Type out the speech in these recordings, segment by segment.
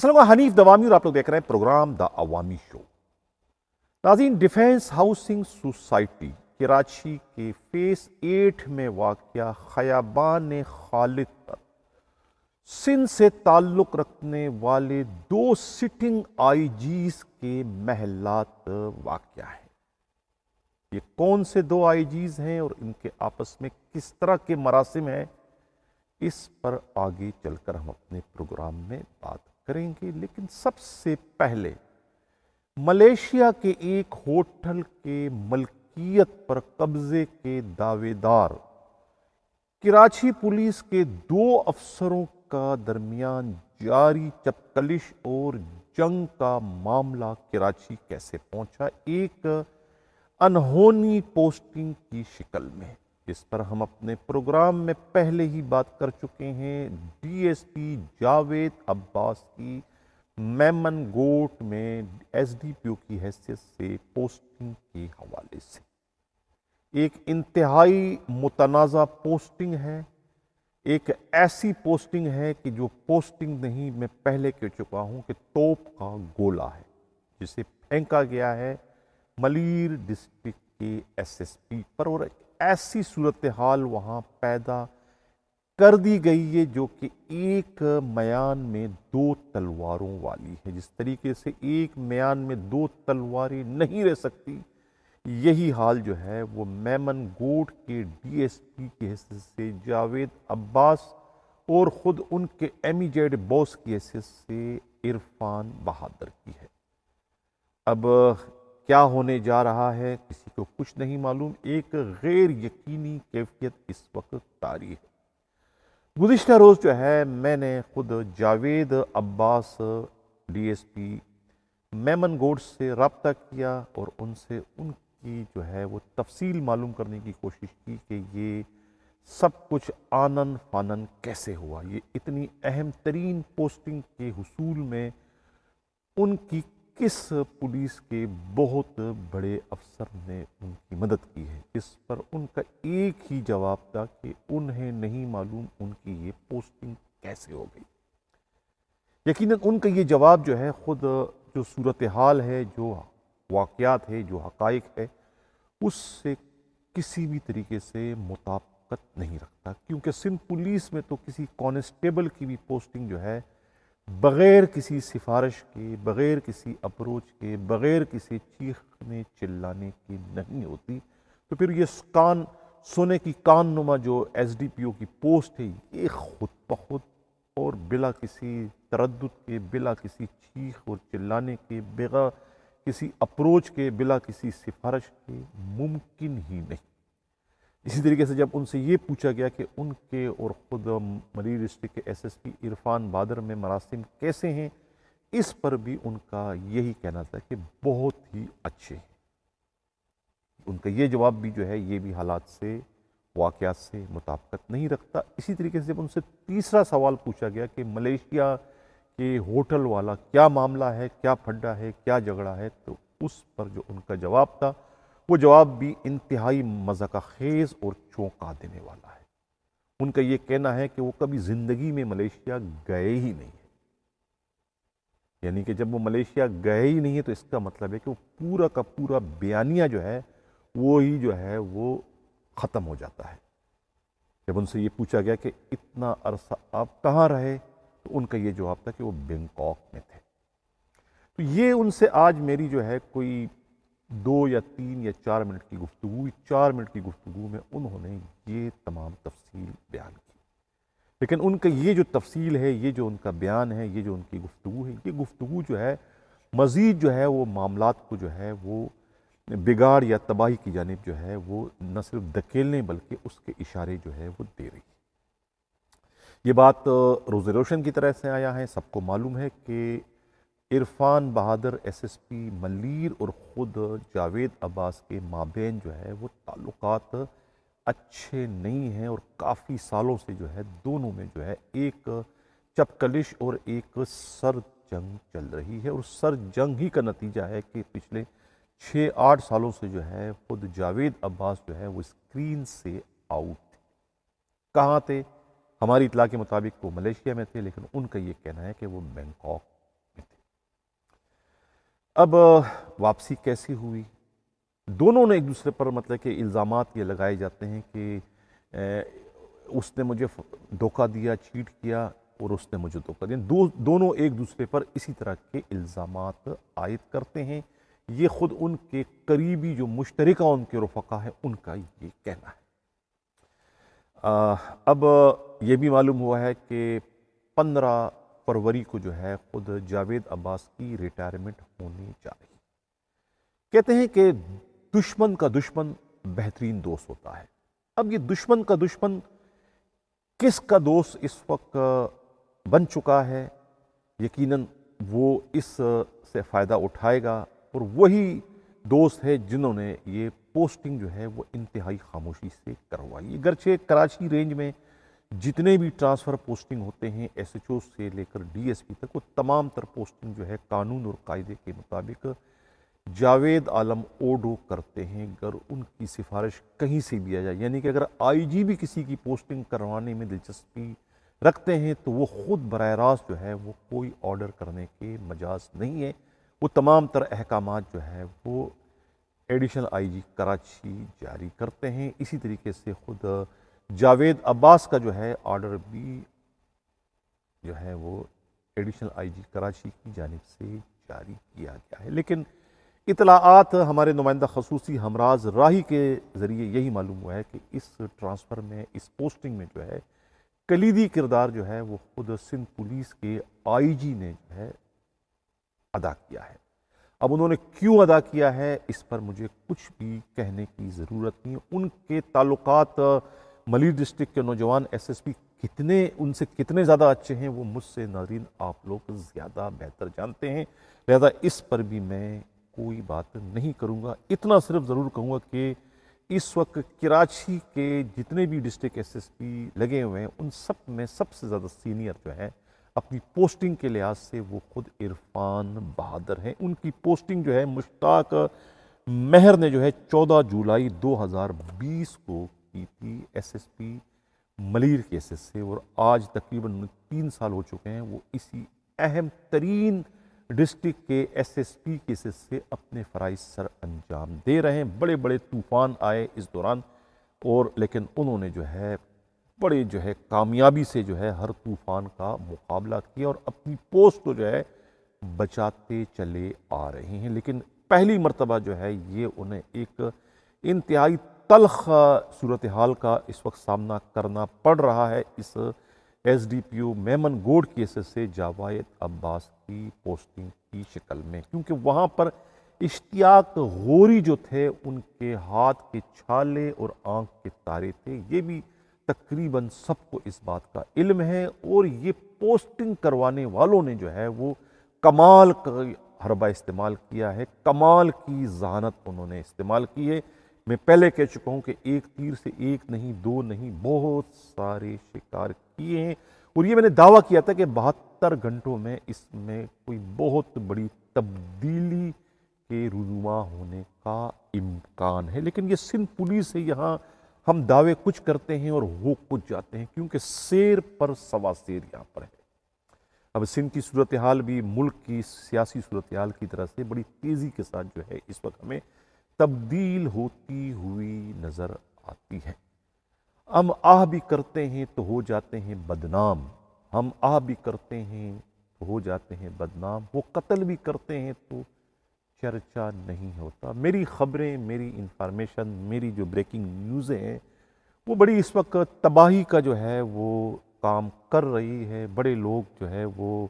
السلام علیکم، حنیف دوامی اور آپ لوگ دیکھ رہے ہیں پروگرام دا عوامی شو۔ ناظرین، ڈیفینس ہاؤسنگ سوسائٹی کراچی کے فیس 8 میں واقع خیابان خالد پر سندھ سے تعلق رکھنے والے 2 سٹنگ آئی جیز کے محلات واقع ہیں۔ یہ کون سے 2 آئی جیز ہیں اور ان کے آپس میں کس طرح کے مراسم ہیں، اس پر آگے چل کر ہم اپنے پروگرام میں بات کریں گے۔ لیکن سب سے پہلے ملیشیا کے ایک ہوٹل کے ملکیت پر قبضے کے دعوے دار کراچی پولیس کے 2 افسروں کا درمیان جاری چپکلش اور جنگ کا معاملہ کراچی کیسے پہنچا، ایک انہونی پوسٹنگ کی شکل میں، جس پر ہم اپنے پروگرام میں پہلے ہی بات کر چکے ہیں۔ ڈی ایس پی جاوید عباس کی میمن گوٹ میں ایس ڈی پی او کی حیثیت سے پوسٹنگ کے حوالے سے ایک انتہائی متنازع پوسٹنگ ہے۔ ایک ایسی پوسٹنگ ہے کہ جو پوسٹنگ نہیں، میں پہلے کہہ چکا ہوں کہ توپ کا گولہ ہے، جسے پھینکا گیا ہے ملیر ڈسٹرکٹ کے ایس ایس پی پر، اور ایسی صورتحال وہاں پیدا کر دی گئی ہے جو کہ ایک میان میں 2 تلواروں والی ہے۔ جس طریقے سے ایک میان میں 2 تلواریں نہیں رہ سکتی، یہی حال جو ہے وہ میمن گوٹ کے ڈی ایس پی کی حیثیت سے جاوید عباس اور خود ان کے امیجیٹ باس کی حیثیت سے عرفان بہادر کی ہے۔ اب کیا ہونے جا رہا ہے کسی کو کچھ نہیں معلوم، ایک غیر یقینی کیفیت اس وقت طاری ہے۔ گزشتہ روز جو ہے میں نے خود جاوید عباس ڈی ایس پی میمن گوٹ سے رابطہ کیا اور ان سے ان کی جو ہے وہ تفصیل معلوم کرنے کی کوشش کی کہ یہ سب کچھ آنن فانن کیسے ہوا، یہ اتنی اہم ترین پوسٹنگ کے حصول میں ان کی کس پولیس کے بہت بڑے افسر نے ان کی مدد کی ہے۔ اس پر ان کا ایک ہی جواب تھا کہ انہیں نہیں معلوم ان کی یہ پوسٹنگ کیسے ہو گئی۔ یقیناً ان کا یہ جواب جو ہے خود جو صورتحال ہے، جو واقعات ہے، جو حقائق ہے، اس سے کسی بھی طریقے سے مطابقت نہیں رکھتا، کیونکہ سندھ پولیس میں تو کسی کانسٹیبل کی بھی پوسٹنگ جو ہے بغیر کسی سفارش کے، بغیر کسی اپروچ کے، بغیر کسی چیخنے چلانے کی نہیں ہوتی۔ تو پھر یہ سونے کی کان نما جو ایس ڈی پی او کی پوسٹ ہے، یہ خود بخود اور بلا کسی تردد کے، بلا کسی چیخ اور چلانے کے، بغیر کسی اپروچ کے، بلا کسی سفارش کے ممکن ہی نہیں۔ اسی طریقے سے جب ان سے یہ پوچھا گیا کہ ان کے اور خود ملیر ڈسٹرکٹ کے ایس ایس پی عرفان بہادر میں مراسم کیسے ہیں، اس پر بھی ان کا یہی کہنا تھا کہ بہت ہی اچھے ہیں۔ ان کا یہ جواب بھی جو ہے یہ بھی حالات سے، واقعات سے مطابقت نہیں رکھتا۔ اسی طریقے سے جب ان سے تیسرا سوال پوچھا گیا کہ ملیشیا کہ ہوٹل والا کیا معاملہ ہے، کیا پھڈا ہے، کیا جھگڑا ہے، تو اس پر جو ان کا جواب تھا وہ جواب بھی انتہائی مضحکہ خیز اور چونکا دینے والا ہے۔ ان کا یہ کہنا ہے کہ وہ کبھی زندگی میں ملیشیا گئے ہی نہیں ہیں، یعنی کہ جب وہ ملیشیا گئے ہی نہیں ہیں تو اس کا مطلب ہے کہ وہ پورا کا پورا بیانیہ جو ہے وہی جو ہے وہ ختم ہو جاتا ہے۔ جب ان سے یہ پوچھا گیا کہ اتنا عرصہ آپ کہاں رہے، تو ان کا یہ جواب تھا کہ وہ بینکاک میں تھے۔ تو یہ ان سے آج میری جو ہے کوئی 2 یا 3 یا 4 منٹ کی گفتگو ہوئی۔ 4 منٹ کی گفتگو میں انہوں نے یہ تمام تفصیل بیان کی، لیکن ان کا یہ جو تفصیل ہے، یہ جو ان کا بیان ہے، یہ جو ان کی گفتگو ہے، یہ گفتگو جو ہے مزید جو ہے وہ معاملات کو جو ہے وہ بگاڑ یا تباہی کی جانب جو ہے وہ نہ صرف دھکیلنے بلکہ اس کے اشارے جو ہے وہ دے رہی ہے۔ یہ بات روز روشن کی طرح سے آیا ہے، سب کو معلوم ہے کہ عرفان بہادر ایس ایس پی ملیر اور خود جاوید عباس کے مابین جو ہے وہ تعلقات اچھے نہیں ہیں، اور کافی سالوں سے جو ہے دونوں میں جو ہے ایک چپکلش اور ایک سر جنگ چل رہی ہے، اور سر جنگ ہی کا نتیجہ ہے کہ پچھلے 6-8 سالوں سے جو ہے خود جاوید عباس جو ہے وہ اسکرین سے آؤٹ تھے۔ کہاں تھے؟ ہماری اطلاع کے مطابق وہ ملیشیا میں تھے، لیکن ان کا یہ کہنا ہے کہ وہ بینکاک اب واپسی کیسی ہوئی؟ دونوں نے ایک دوسرے پر مطلب کہ الزامات یہ لگائے جاتے ہیں کہ اس نے مجھے دھوکہ دیا، چیٹ کیا، اور اس نے مجھے دھوکہ دیا۔ دونوں ایک دوسرے پر اسی طرح کے الزامات عائد کرتے ہیں۔ یہ خود ان کے قریبی جو مشترکہ ان کے رفقا ہیں ان کا یہ کہنا ہے۔ اب یہ بھی معلوم ہوا ہے کہ 15 فروری کو جو ہے خود جاوید عباس کی ریٹائرمنٹ ہونے جا رہی۔ کہتے ہیں کہ دشمن کا دشمن بہترین دوست ہوتا ہے۔ اب یہ دشمن کا دشمن کس کا دوست اس وقت بن چکا ہے، یقیناً وہ اس سے فائدہ اٹھائے گا، اور وہی دوست ہے جنہوں نے یہ پوسٹنگ جو ہے وہ انتہائی خاموشی سے کروائی۔ اگرچہ کراچی رینج میں جتنے بھی ٹرانسفر پوسٹنگ ہوتے ہیں ایس ایچ او سے لے کر ڈی ایس پی تک، وہ تمام تر پوسٹنگ جو ہے قانون اور قاعدے کے مطابق جاوید عالم اوڈو کرتے ہیں، اگر ان کی سفارش کہیں سے بھی آ جائے۔ یعنی کہ اگر آئی جی بھی کسی کی پوسٹنگ کروانے میں دلچسپی رکھتے ہیں تو وہ خود براہ راست جو ہے وہ کوئی آرڈر کرنے کے مجاز نہیں ہے، وہ تمام تر احکامات جو ہے وہ ایڈیشنل آئی جی کراچی جاری کرتے ہیں۔ اسی طریقے سے خود جاوید عباس کا جو ہے آرڈر بھی جو ہے وہ ایڈیشنل آئی جی کراچی کی جانب سے جاری کیا گیا ہے۔ لیکن اطلاعات ہمارے نمائندہ خصوصی ہمراز راہی کے ذریعے یہی معلوم ہوا ہے کہ اس ٹرانسفر میں، اس پوسٹنگ میں جو ہے کلیدی کردار جو ہے وہ خود سندھ پولیس کے آئی جی نے جو ہے ادا کیا ہے۔ اب انہوں نے کیوں ادا کیا ہے اس پر مجھے کچھ بھی کہنے کی ضرورت نہیں۔ ان کے تعلقات ملیر ڈسٹرکٹ کے نوجوان ایس ایس پی ان سے کتنے زیادہ اچھے ہیں وہ مجھ سے ناظرین آپ لوگ زیادہ بہتر جانتے ہیں، لہذا اس پر بھی میں کوئی بات نہیں کروں گا۔ اتنا صرف ضرور کہوں گا کہ اس وقت کراچی کے جتنے بھی ڈسٹرکٹ ایس ایس پی لگے ہوئے ہیں ان سب میں سب سے زیادہ سینئر جو ہے اپنی پوسٹنگ کے لحاظ سے وہ خود عرفان بہادر ہیں۔ ان کی پوسٹنگ جو ہے مشتاق مہر نے جو ہے 14 جولائی 2020 کو کی تھی S S P Malir cases سے، اور آج تقریباً 3 سال ہو چکے ہیں وہ اسی اہم ترین ڈسٹرکٹ کے ایس ایس پی کیسز سے اپنے فرائض سر انجام دے رہے ہیں۔ بڑے بڑے طوفان آئے اس دوران، اور لیکن انہوں نے جو ہے بڑے جو ہے کامیابی سے جو ہے ہر طوفان کا مقابلہ کیا اور اپنی پوسٹ کو جو ہے بچاتے چلے آ رہے ہیں۔ لیکن پہلی مرتبہ جو ہے یہ انہیں ایک انتہائی تلخ صورتحال کا اس وقت سامنا کرنا پڑ رہا ہے اس ایس ڈی پی او میمن گوڈ کیسز سے جاوید عباس کی پوسٹنگ کی شکل میں، کیونکہ وہاں پر اشتیاق غوری جو تھے ان کے ہاتھ کے چھالے اور آنکھ کے تارے تھے، یہ بھی تقریباً سب کو اس بات کا علم ہے، اور یہ پوسٹنگ کروانے والوں نے جو ہے وہ کمال کا حربہ استعمال کیا ہے، کمال کی ذہانت انہوں نے استعمال کی ہے۔ میں پہلے کہہ چکا ہوں کہ ایک تیر سے ایک نہیں، دو نہیں، بہت سارے شکار کیے ہیں، اور یہ میں نے دعویٰ کیا تھا کہ 72 گھنٹوں میں اس میں کوئی بہت بڑی تبدیلی کے رونما ہونے کا امکان ہے۔ لیکن یہ سندھ پولیس ہے، یہاں ہم دعوے کچھ کرتے ہیں اور ہو کچھ جاتے ہیں، کیونکہ سیر پر سوا سیر یہاں پر ہے۔ اب سندھ کی صورتحال بھی ملک کی سیاسی صورتحال کی طرح سے بڑی تیزی کے ساتھ جو ہے اس وقت ہمیں تبدیل ہوتی ہوئی نظر آتی ہے۔ ہم آہ بھی کرتے ہیں تو ہو جاتے ہیں بدنام، ہم آہ بھی کرتے ہیں تو ہو جاتے ہیں بدنام، وہ قتل بھی کرتے ہیں تو چرچا نہیں ہوتا۔ میری خبریں، میری انفارمیشن، میری جو بریکنگ نیوزیں ہیں وہ بڑی اس وقت تباہی کا جو ہے وہ کام کر رہی ہے۔ بڑے لوگ جو ہے وہ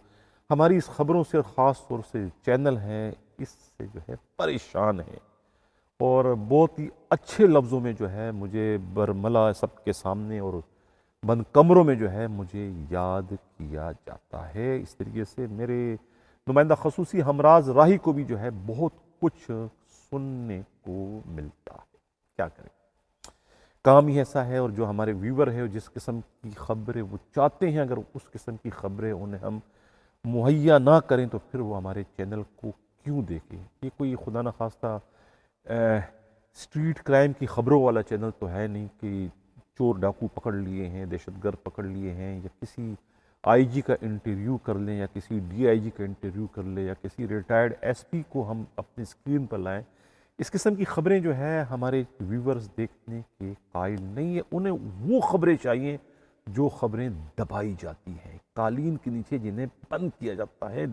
ہماری اس خبروں سے، خاص طور سے چینل ہیں، اس سے جو ہے پریشان ہیں، اور بہت ہی اچھے لفظوں میں جو ہے مجھے برملا سب کے سامنے اور بند کمروں میں جو ہے مجھے یاد کیا جاتا ہے۔ اس طریقے سے میرے نمائندہ خصوصی ہمراز راہی کو بھی جو ہے بہت کچھ سننے کو ملتا ہے، کیا کریں، کام ہی ایسا ہے۔ اور جو ہمارے ویور ہیں جس قسم کی خبریں وہ چاہتے ہیں، اگر اس قسم کی خبریں انہیں ہم مہیا نہ کریں تو پھر وہ ہمارے چینل کو کیوں دیکھیں۔ یہ کوئی خدا نخواستہ اسٹریٹ کرائم کی خبروں والا چینل تو ہے نہیں کہ چور ڈاکو پکڑ لیے ہیں، دہشت گرد پکڑ لیے ہیں، یا کسی آئی جی کا انٹرویو کر لیں یا کسی ڈی آئی جی کا انٹرویو کر لیں یا کسی ریٹائرڈ ایس پی کو ہم اپنی اسکرین پر لائیں، اس قسم کی خبریں جو ہے ہمارے ویورز دیکھنے کے قائل نہیں ہیں۔ انہیں وہ خبریں چاہیے جو خبریں دبائی جاتی ہیں، قالین کے نیچے جنہیں بند کیا جاتا ہے،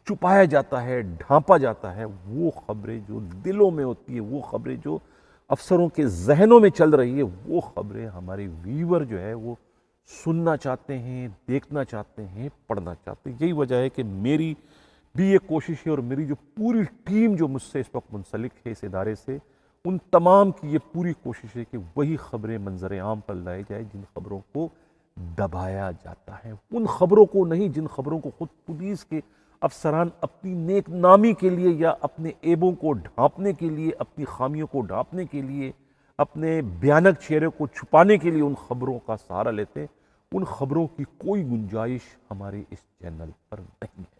چھپایا جاتا ہے، ڈھانپا جاتا ہے، وہ خبریں جو دلوں میں ہوتی ہے، وہ خبریں جو افسروں کے ذہنوں میں چل رہی ہے، وہ خبریں ہمارے ویور جو ہے وہ سننا چاہتے ہیں، دیکھنا چاہتے ہیں، پڑھنا چاہتے ہیں۔ یہی وجہ ہے کہ میری بھی یہ کوشش ہے اور میری جو پوری ٹیم جو مجھ سے اس وقت منسلک ہے اس ادارے سے، ان تمام کی یہ پوری کوشش ہے کہ وہی خبریں منظر عام پر لائے جائے جن خبروں کو دبایا جاتا ہے، ان خبروں کو نہیں جن خبروں کو خود پولیس کے افسران اپنی نیک نامی کے لیے یا اپنے عیبوں کو ڈھانپنے کے لیے، اپنی خامیوں کو ڈھانپنے کے لیے، اپنے بھیانک چہرے کو چھپانے کے لیے ان خبروں کا سہارا لیتے ہیں۔ ان خبروں کی کوئی گنجائش ہمارے اس چینل پر نہیں ہے۔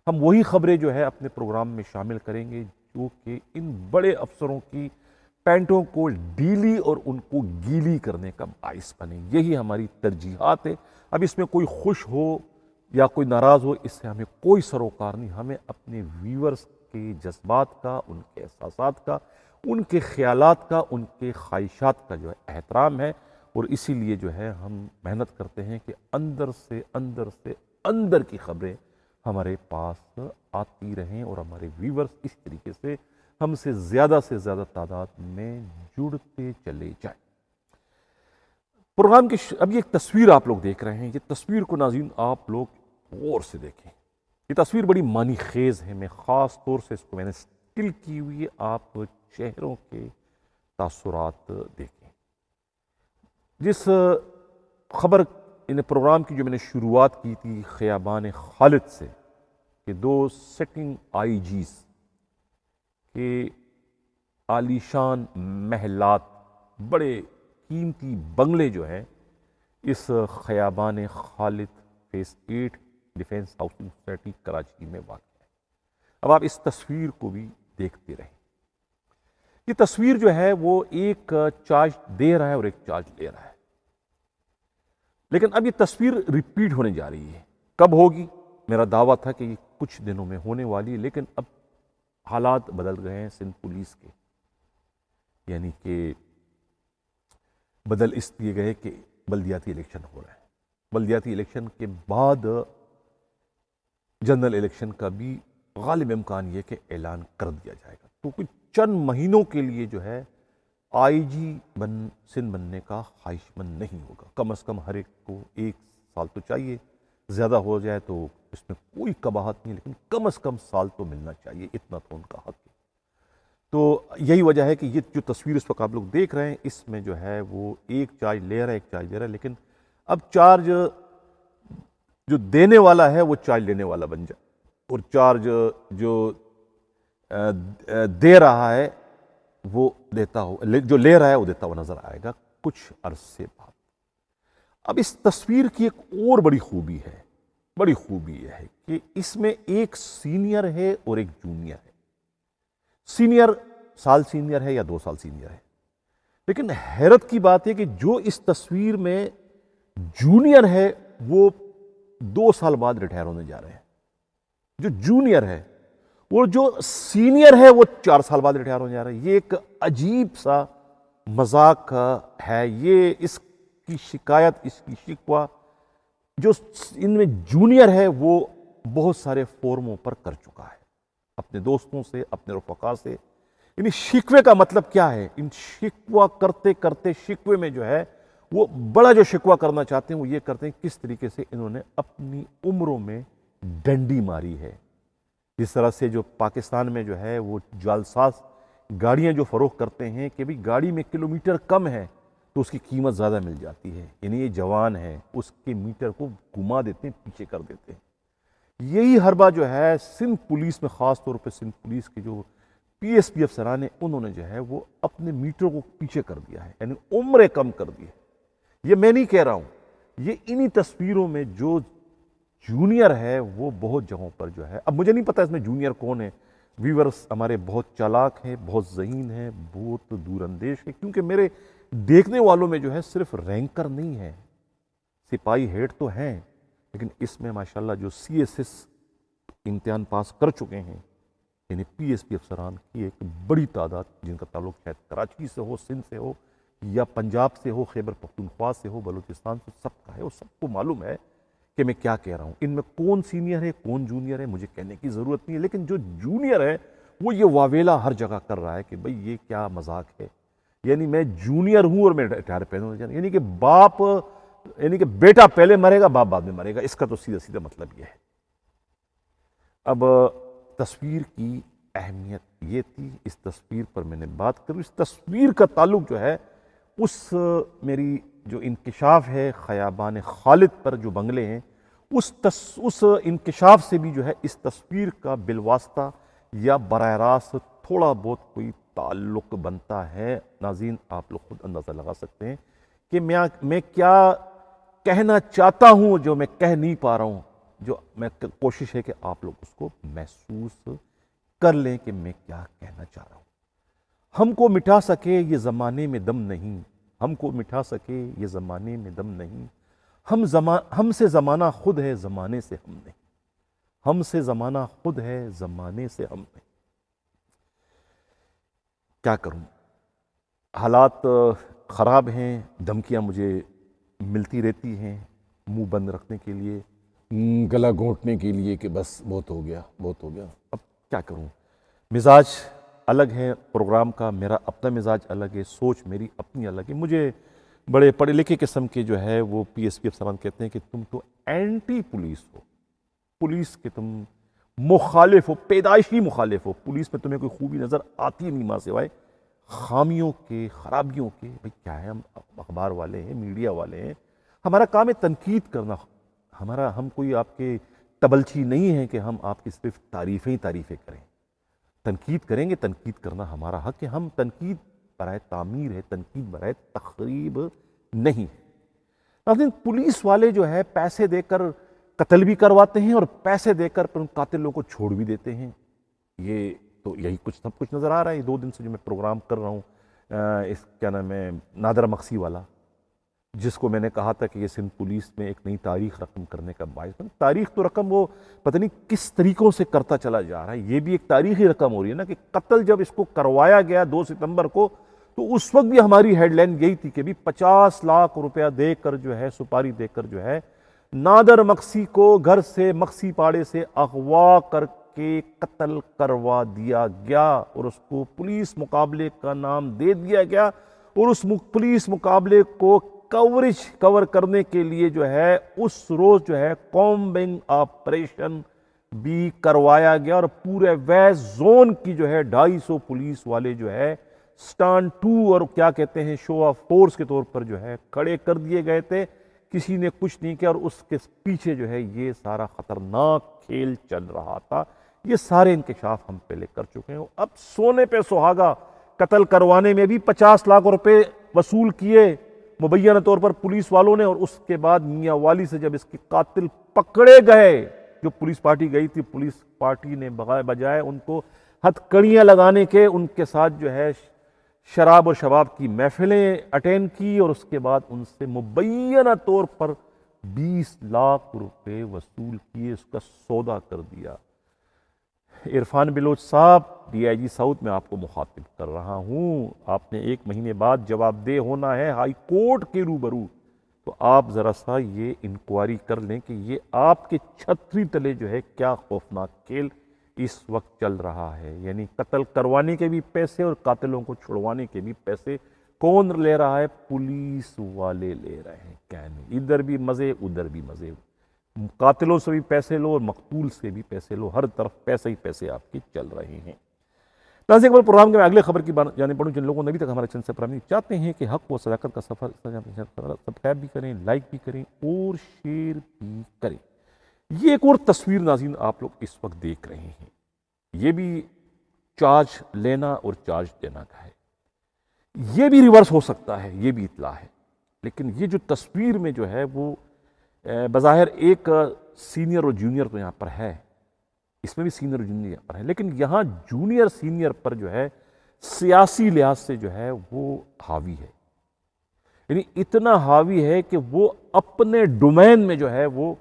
ہم وہی خبریں جو ہے اپنے پروگرام میں شامل کریں گے جو کہ ان بڑے افسروں کی پینٹوں کو ڈھیلی اور ان کو گیلی کرنے کا باعث بنے۔ یہی ہماری ترجیحات ہے۔ اب اس میں کوئی خوش ہو یا کوئی ناراض ہو، اس سے ہمیں کوئی سروکار نہیں۔ ہمیں اپنے ویورز کے جذبات کا، ان کے احساسات کا، ان کے خیالات کا، ان کے خواہشات کا جو ہے احترام ہے، اور اسی لیے جو ہے ہم محنت کرتے ہیں کہ اندر سے اندر کی خبریں ہمارے پاس آتی رہیں اور ہمارے ویورز اس طریقے سے ہم سے زیادہ تعداد میں جڑتے چلے جائیں۔ پروگرام کی اب یہ ایک تصویر آپ لوگ دیکھ رہے ہیں، یہ تصویر کو ناظرین آپ لوگ غور سے دیکھیں۔ یہ تصویر بڑی معنی خیز ہے، میں خاص طور سے اس کو میں نے سٹل کی ہوئی ہے، آپ چہروں کے تاثرات دیکھیں۔ جس خبر پروگرام کی جو میں نے شروعات کی تھی خیابان خالد سے، کہ دو سٹنگ آئی جیز کے عالیشان محلات، بڑے قیمتی بنگلے جو ہیں اس Khayaban Khalid phase 8 defence housing society Karachi میں واقع ہے۔ اب آپ اس تصویر کو بھی دیکھتے رہیں۔ یہ تصویر جو ہے وہ ایک چارج دے رہا ہے اور ایک چارج لے رہا ہے، لیکن اب یہ تصویر ریپیٹ ہونے جا رہی ہے۔ کب ہوگی؟ میرا دعویٰ تھا کہ یہ کچھ دنوں میں ہونے والی ہے، لیکن اب حالات بدل گئے ہیں سندھ پولیس کے، یعنی کہ بدل اس لیے گئے کہ بلدیاتی الیکشن ہو رہا ہے۔ بلدیاتی الیکشن کے بعد جنرل الیکشن کا بھی غالب امکان یہ کہ اعلان کر دیا جائے گا، تو کچھ چند مہینوں کے لیے جو ہے آئی جی سندھ بننے کا خواہش مند نہیں ہوگا۔ کم از کم ہر ایک کو 1 سال تو چاہیے، زیادہ ہو جائے تو اس میں کوئی قباحت نہیں، لیکن کم از کم سال تو ملنا چاہیے، اتنا تو ان کا حق ہے۔ تو یہی وجہ ہے کہ یہ جو تصویر اس وقت آپ لوگ دیکھ رہے ہیں، اس میں جو ہے وہ ایک چارج لے رہا ہے، ایک چارج دے رہا ہے، لیکن اب چارج جو دینے والا ہے وہ چارج لینے والا بن جائے، اور چارج جو دے رہا ہے وہ دیتا ہو، جو لے رہا ہے وہ دیتا ہوا نظر آئے گا کچھ عرصے بعد۔ اب اس تصویر کی ایک اور بڑی خوبی یہ ہے کہ اس میں ایک سینئر ہے اور ایک جونیئر ہے۔ سینئر سال سینئر ہے یا 2 سال سینئر ہے، لیکن حیرت کی بات ہے کہ جو اس تصویر میں جونیئر ہے وہ 2 سال بعد ریٹائر ہونے جا رہے ہیں، جو جونیئر ہے، اور جو سینئر ہے وہ 4 سال بعد ریٹائر ہونے جا رہا ہے۔ یہ ایک عجیب سا مذاق ہے، یہ اس کی شکایت، اس کی شکوہ جو ان میں جونیئر ہے وہ بہت سارے فورموں پر کر چکا ہے، اپنے دوستوں سے، اپنے رفقا سے۔ یعنی شکوے کا مطلب کیا ہے؟ ان شکوہ کرتے کرتے شکوے میں جو ہے وہ بڑا جو شکوہ کرنا چاہتے ہیں وہ یہ کرتے ہیں کس طریقے سے انہوں نے اپنی عمروں میں ڈنڈی ماری ہے۔ جس طرح سے جو پاکستان میں جو ہے وہ جعلساز گاڑیاں جو فروخت کرتے ہیں کہ بھی گاڑی میں کلومیٹر کم ہے تو اس کی قیمت زیادہ مل جاتی ہے، یعنی یہ جوان ہے، اس کے میٹر کو گھما دیتے ہیں، پیچھے کر دیتے ہیں۔ یہی حربہ جو ہے سندھ پولیس میں، خاص طور پہ سندھ پولیس کے جو پی ایس پی افسران ہیں، انہوں نے جو ہے وہ اپنے میٹر کو پیچھے کر دیا ہے، یعنی عمریں کم کر دی ہے۔ یہ میں نہیں کہہ رہا ہوں، یہ انہی تصویروں میں جو جونیئر ہے وہ بہت جگہوں پر جو ہے، اب مجھے نہیں پتا اس میں جونیئر کون ہے، ویورز ہمارے بہت چالاک ہیں، بہت ذہین ہیں، بہت دور اندیش ہیں، کیونکہ میرے دیکھنے والوں میں جو ہے صرف رینکر نہیں ہے، سپاہی ہیڈ تو ہیں، لیکن اس میں ماشاءاللہ جو CSS امتحان پاس کر چکے ہیں، یعنی PSP افسران کی ایک بڑی تعداد، جن کا تعلق شاید کراچی سے ہو، سندھ سے ہو، یا پنجاب سے ہو، خیبر پختونخوا سے ہو، بلوچستان سے، سب کا ہے، وہ سب کو معلوم ہے کہ میں کیا کہہ رہا ہوں۔ ان میں کون سینئر ہے، کون جونیئر ہے، مجھے کہنے کی ضرورت نہیں ہے، لیکن جو جونیئر ہے وہ یہ واویلا ہر جگہ کر رہا ہے کہ بھئی یہ کیا مذاق ہے، یعنی میں جونیئر ہوں اور میں ریٹائر پہنوں، یعنی کہ باپ، یعنی کہ بیٹا پہلے مرے گا، باپ بعد میں مرے گا، اس کا تو سیدھا سیدھا مطلب یہ ہے۔ اب تصویر کی اہمیت یہ تھی، اس تصویر پر میں نے بات کری۔ اس تصویر کا تعلق جو ہے اس میری جو انکشاف ہے خیابان خالد پر جو بنگلے ہیں، اس انکشاف سے بھی جو ہے اس تصویر کا بالواسطہ یا براہ راست تھوڑا بہت کوئی تعلق بنتا ہے۔ ناظرین آپ لوگ خود اندازہ لگا سکتے ہیں کہ میں کیا کہنا چاہتا ہوں جو میں کہہ نہیں پا رہا ہوں، جو میں کوشش ہے کہ آپ لوگ اس کو محسوس کر لیں کہ میں کیا کہنا چاہ رہا ہوں۔ ہم کو مٹا سکے یہ زمانے میں دم نہیں، ہم کو مٹا سکے یہ زمانے میں دم نہیں، ہم سے زمانہ خود ہے، زمانے سے ہم نہیں، ہم سے زمانہ خود ہے، زمانے سے ہم نہیں۔ کیا کروں، حالات خراب ہیں، دھمکیاں مجھے ملتی رہتی ہیں منہ بند رکھنے کے لیے، گلا گھونٹنے کے لیے کہ بس بہت ہو گیا، بہت ہو گیا۔ اب کیا کروں، مزاج الگ ہے پروگرام کا، میرا اپنا مزاج الگ ہے، سوچ میری اپنی الگ ہے۔ مجھے بڑے پڑھے لکھے قسم کے جو ہے وہ PSP افسران کہتے ہیں کہ تم تو اینٹی پولیس ہو، پولیس کے تم مخالف ہو، پیدائشی مخالف ہو، پولیس میں تمہیں کوئی خوبی نظر آتی نہیں ماں سوائے خامیوں کے، خرابیوں کے۔ بھئی کیا ہے، ہم اخبار والے ہیں، میڈیا والے ہیں، ہمارا کام ہے تنقید کرنا، ہم کوئی آپ کے تبلچی نہیں ہے کہ ہم آپ کی صرف تعریفیں کریں۔ تنقید کریں گے، تنقید کرنا ہمارا حق ہے، ہم تنقید برائے تعمیر ہے، تنقید برائے تخریب نہیں ہے۔ لیکن پولیس والے جو ہے پیسے دے کر قتل بھی کرواتے ہیں اور پیسے دے کر ان قاتلوں کو چھوڑ بھی دیتے ہیں۔ یہ تو یہی سب کچھ نظر آ رہا ہے۔ یہ 2 دن سے جو میں پروگرام کر رہا ہوں، اس کیا نام ہے، نادر مقصی والا، جس کو میں نے کہا تھا کہ یہ سندھ پولیس میں ایک نئی تاریخ رقم کرنے کا باعث بن، تاریخ تو رقم وہ پتہ نہیں کس طریقوں سے کرتا چلا جا رہا ہے، یہ بھی ایک تاریخی رقم ہو رہی ہے نا کہ قتل جب اس کو کروایا گیا 2 ستمبر کو، تو اس وقت بھی ہماری ہیڈ لائن یہی تھی کہ بھی 50 لاکھ روپیہ دے کر جو ہے، سپاری دے کر جو ہے نادر مقصی کو گھر سے، مقصی پاڑے سے اغوا کر کے قتل کروا دیا گیا، اور اس کو پولیس مقابلے کا نام دے دیا گیا، اور اس پولیس مقابلے کو کور کرنے کے لیے جو ہے اس روز جو ہے کامبنگ آپریشن بھی کروایا گیا، اور پورے ویسٹ زون کی جو ہے 250 پولیس والے جو ہے سٹان 2 اور کیا کہتے ہیں شو آف فورس کے طور پر جو ہے کھڑے کر دیے گئے تھے۔ کسی نے کچھ نہیں کیا، اور اس کے پیچھے جو ہے یہ سارا خطرناک کھیل چل رہا تھا۔ یہ سارے انکشاف ہم پہلے کر چکے ہیں۔ اب سونے پہ سہاگا قتل کروانے میں بھی 50 لاکھ روپے وصول کیے مبینہ طور پر پولیس والوں نے، اور اس کے بعد میاں والی سے جب اس کے قاتل پکڑے گئے، جو پولیس پارٹی گئی تھی، پولیس پارٹی نے بجائے ان کو ہتھکڑیاں لگانے کے ان کے ساتھ جو ہے شراب اور شباب کی محفلیں اٹینڈ کی، اور اس کے بعد ان سے مبینہ طور پر 20 لاکھ روپے وصول کیے، اس کا سودا کر دیا۔ عرفان بلوچ صاحب، DIG ساؤتھ میں آپ کو مخاطب کر رہا ہوں، آپ نے 1 مہینے بعد جواب دہ ہونا ہے ہائی کورٹ کے روبرو، تو آپ ذرا سا یہ انکوائری کر لیں کہ یہ آپ کے چھتری تلے جو ہے کیا خوفناک کھیل اس وقت چل رہا ہے۔ یعنی قتل کروانے کے بھی پیسے اور قاتلوں کو چھڑوانے کے بھی پیسے کون لے رہا ہے؟ پولیس والے لے رہے ہیں۔ کیا نہیں، ادھر بھی مزے ادھر بھی مزے، قاتلوں سے بھی پیسے لو اور مقتول سے بھی پیسے لو، ہر طرف پیسے ہی پیسے آپ کے چل رہے ہیں۔ ناظرین، اکبر پروگرام کے میں اگلے خبر کی جانب بڑھوں۔ جن لوگوں نے ابھی تک ہمارے چینل سے پرامنی چاہتے ہیں کہ حق و صداقت کا سفر سبسکرائب بھی کریں، لائک بھی کریں اور شیئر بھی کریں۔ یہ ایک اور تصویر ناظرین آپ لوگ اس وقت دیکھ رہے ہیں، یہ بھی چارج لینا اور چارج دینا کا ہے، یہ بھی ریورس ہو سکتا ہے، یہ بھی اطلاع ہے، لیکن یہ جو تصویر میں جو ہے وہ بظاہر ایک سینئر اور جونیئر تو یہاں پر ہے، اس میں بھی سینئر اور جونیئر یہاں پر ہے، لیکن یہاں جونیئر سینئر پر جو ہے سیاسی لحاظ سے جو ہے وہ حاوی ہے، یعنی اتنا حاوی ہے کہ وہ اپنے ڈومین میں جو ہے وہ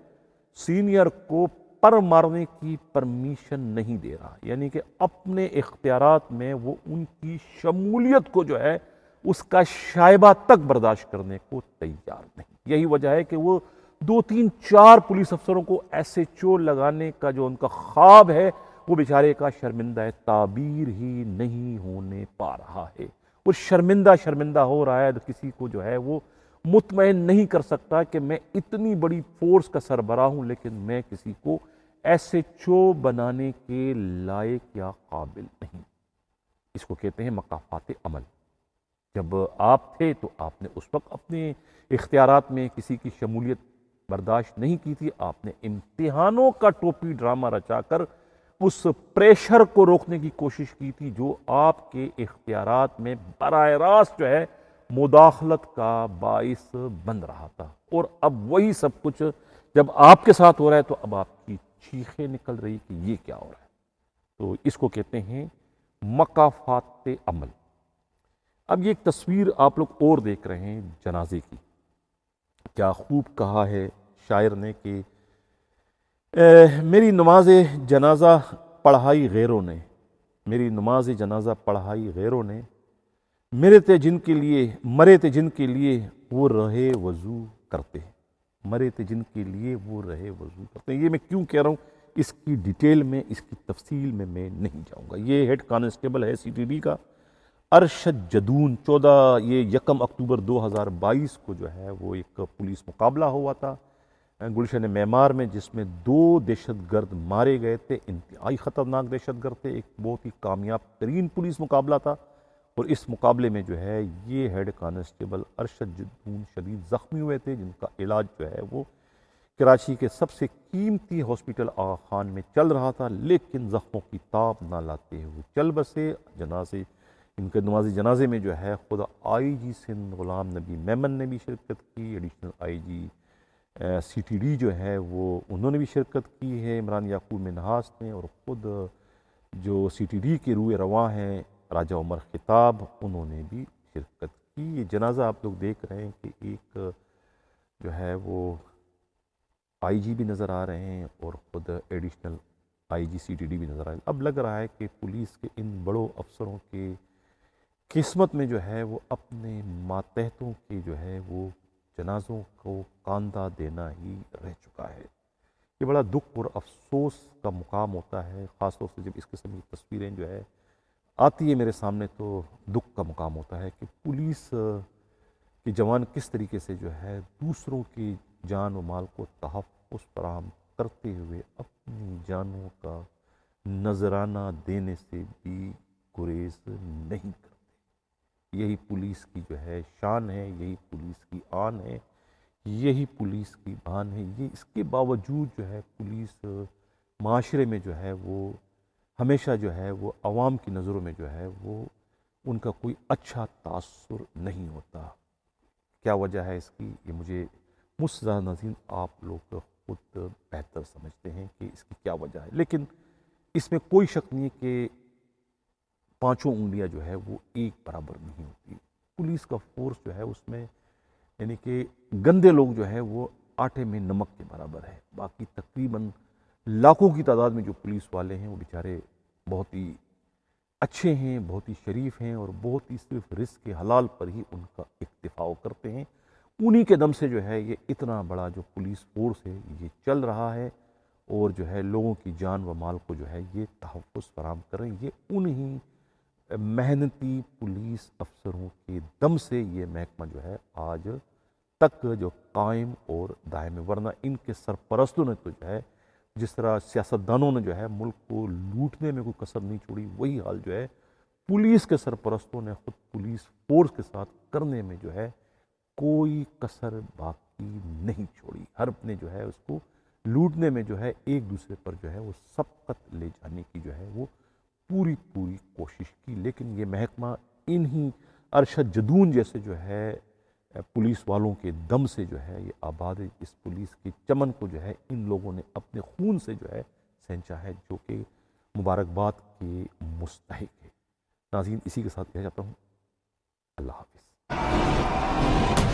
سینئر کو پر مارنے کی پرمیشن نہیں دے رہا، یعنی کہ اپنے اختیارات میں وہ ان کی شمولیت کو جو ہے اس کا شائبہ تک برداشت کرنے کو تیار نہیں۔ یہی وجہ ہے کہ وہ 2-3-4 پولیس افسروں کو ایسے چور لگانے کا جو ان کا خواب ہے وہ بیچارے کا شرمندہ تعبیر ہی نہیں ہونے پا رہا ہے۔ وہ شرمندہ ہو رہا ہے، کسی کو جو ہے وہ مطمئن نہیں کر سکتا کہ میں اتنی بڑی فورس کا سربراہ ہوں لیکن میں کسی کو ایسے چو بنانے کے لائق یا قابل نہیں۔ اس کو کہتے ہیں مکافات عمل۔ جب آپ تھے تو آپ نے اس وقت اپنے اختیارات میں کسی کی شمولیت برداشت نہیں کی تھی، آپ نے امتحانوں کا ٹوپی ڈرامہ رچا کر اس پریشر کو روکنے کی کوشش کی تھی جو آپ کے اختیارات میں براہ راست جو ہے مداخلت کا باعث بن رہا تھا، اور اب وہی سب کچھ جب آپ کے ساتھ ہو رہا ہے تو اب آپ کی چیخیں نکل رہی کہ یہ کیا ہو رہا ہے۔ تو اس کو کہتے ہیں مکافات عمل۔ اب یہ ایک تصویر آپ لوگ اور دیکھ رہے ہیں جنازے کی۔ کیا خوب کہا ہے شاعر نے کہ میری نماز جنازہ پڑھائی غیروں نے، میری نماز جنازہ پڑھائی غیروں نے، مرے تھے جن کے لیے وہ رہے وضو کرتے ہیں، مرے تھے جن کے لیے وہ رہے وضو کرتے ہیں۔ یہ میں کیوں کہہ رہا ہوں، اس کی ڈیٹیل میں، اس کی تفصیل میں نہیں جاؤں گا۔ یہ ہیڈ کانسٹیبل ہے CTD کا ارشد جدون۔ 1 اکتوبر 2022 کو جو ہے وہ ایک پولیس مقابلہ ہوا تھا گلشن معمار میں، جس میں 2 دہشت گرد مارے گئے تھے، انتہائی خطرناک دہشت گرد تھے۔ ایک بہت ہی کامیاب ترین پولیس مقابلہ تھا، اور اس مقابلے میں جو ہے یہ ہیڈ کانسٹیبل ارشد جدون شدید زخمی ہوئے تھے، جن کا علاج جو ہے وہ کراچی کے سب سے قیمتی ہاسپٹل آغا خان میں چل رہا تھا، لیکن زخموں کی تاب نہ لاتے ہوئے چل بسے۔ ان کے نماز جنازے میں جو ہے خود IG سندھ غلام نبی میمن نے بھی شرکت کی، ایڈیشنل IG CTD جو ہے وہ انہوں نے بھی شرکت کی ہے، عمران یعقوب منہاس نے، اور خود جو CTD کے روح رواں ہیں راجہ عمر خطاب، انہوں نے بھی شرکت کی۔ یہ جنازہ آپ لوگ دیکھ رہے ہیں کہ ایک جو ہے وہ IG بھی نظر آ رہے ہیں اور خود ایڈیشنل IG CTD بھی نظر آ رہے ہیں۔ اب لگ رہا ہے کہ پولیس کے ان بڑوں افسروں کے قسمت میں جو ہے وہ اپنے ماتحتوں کے جو ہے وہ جنازوں کو کاندھا دینا ہی رہ چکا ہے۔ یہ بڑا دکھ اور افسوس کا مقام ہوتا ہے، خاص طور سے جب اس قسم کی تصویریں جو ہے آتی ہے میرے سامنے تو دکھ کا مقام ہوتا ہے کہ پولیس کے جوان کس طریقے سے جو ہے دوسروں کی جان و مال کو تحفظ فراہم کرتے ہوئے اپنی جانوں کا نذرانہ دینے سے بھی گریز نہیں کرتے۔ یہی پولیس کی جو ہے شان ہے، یہی پولیس کی آن ہے، یہی پولیس کی بھان ہے۔ یہ اس کے باوجود جو ہے پولیس معاشرے میں جو ہے وہ ہمیشہ جو ہے وہ عوام کی نظروں میں جو ہے وہ ان کا کوئی اچھا تاثر نہیں ہوتا۔ کیا وجہ ہے اس کی، یہ مجھ سے زیادہ ناظرین آپ لوگ خود بہتر سمجھتے ہیں کہ اس کی کیا وجہ ہے، لیکن اس میں کوئی شک نہیں کہ 5 انگلیاں جو ہے وہ ایک برابر نہیں ہوتی۔ پولیس کا فورس جو ہے اس میں یعنی کہ گندے لوگ جو ہے وہ آٹے میں نمک کے برابر ہے، باقی تقریباً لاکھوں کی تعداد میں جو پولیس والے ہیں وہ بیچارے بہت ہی اچھے ہیں، بہت ہی شریف ہیں، اور بہت ہی صرف رزق کے حلال پر ہی ان کا اکتفا کرتے ہیں۔ انہی کے دم سے جو ہے یہ اتنا بڑا جو پولیس فورس ہے یہ چل رہا ہے، اور جو ہے لوگوں کی جان و مال کو جو ہے یہ تحفظ فراہم کر رہے ہیں۔ یہ انہی محنتی پولیس افسروں کے دم سے یہ محکمہ جو ہے آج تک جو قائم اور دائم ہے، ورنہ ان کے سرپرستوں نے تو جو ہے جس طرح سیاستدانوں نے جو ہے ملک کو لوٹنے میں کوئی کسر نہیں چھوڑی، وہی حال جو ہے پولیس کے سرپرستوں نے خود پولیس فورس کے ساتھ کرنے میں جو ہے کوئی کسر باقی نہیں چھوڑی۔ ہر نے جو ہے اس کو لوٹنے میں جو ہے ایک دوسرے پر جو ہے وہ سبقت لے جانے کی جو ہے وہ پوری کوشش کی، لیکن یہ محکمہ انہی ارشد جدون جیسے جو ہے پولیس والوں کے دم سے جو ہے یہ آباد ہے۔ اس پولیس کے چمن کو جو ہے ان لوگوں نے اپنے خون سے جو ہے سینچا ہے، جو کہ مبارکباد کے مستحق ہے۔ ناظرین اسی کے ساتھ کہہ جاتا ہوں اللہ حافظ۔